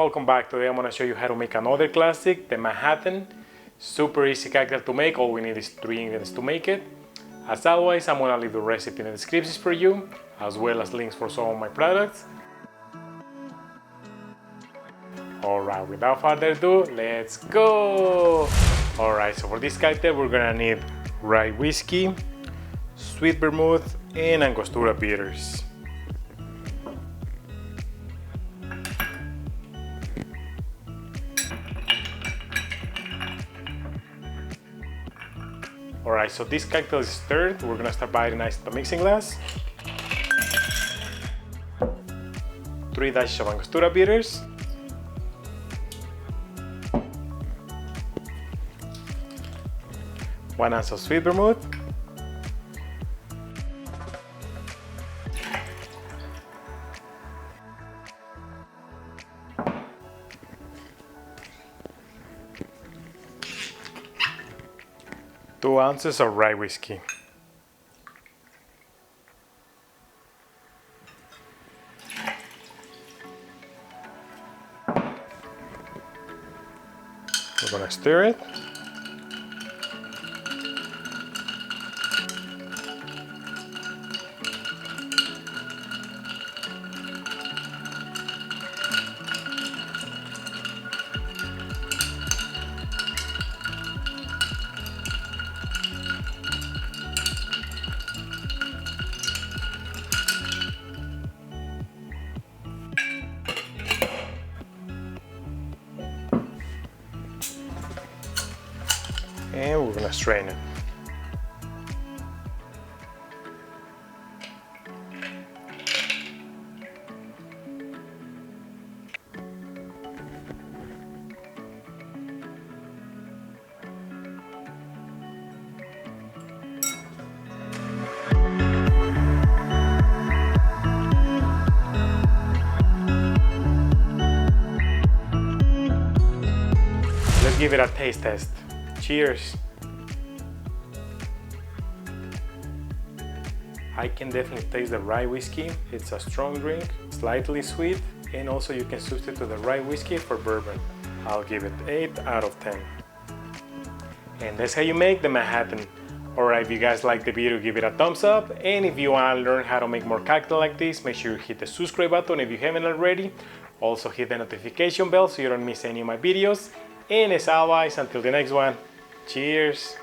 welcome back. Today I'm going to show you how to make another classic, the Manhattan. Super easy cocktail to make, all we need is 3 ingredients to make it. As always, I'm going to leave the recipe in the description for you, as well as links for some of my products. Alright, without further ado, let's go! Alright, so for this cocktail we're going to need rye whiskey, sweet vermouth, and angostura bitters. Alright, so this cocktail is stirred. We're gonna start by adding ice to the mixing glass. 3 dashes of angostura bitters. 1 ounce of sweet vermouth. 2 ounces of rye whiskey. We're gonna stir it. And we're gonna strain it. Let's give it a taste test. Cheers! I can definitely taste the rye whiskey. It's a strong drink, slightly sweet, and also you can substitute the rye whiskey for bourbon. I'll give it 8 out of 10. And that's how you make the Manhattan. Alright, if you guys like the video, give it a thumbs up. And if you want to learn how to make more cocktails like this, make sure you hit the subscribe button if you haven't already. Also hit the notification bell so you don't miss any of my videos. And as always, until the next one, cheers!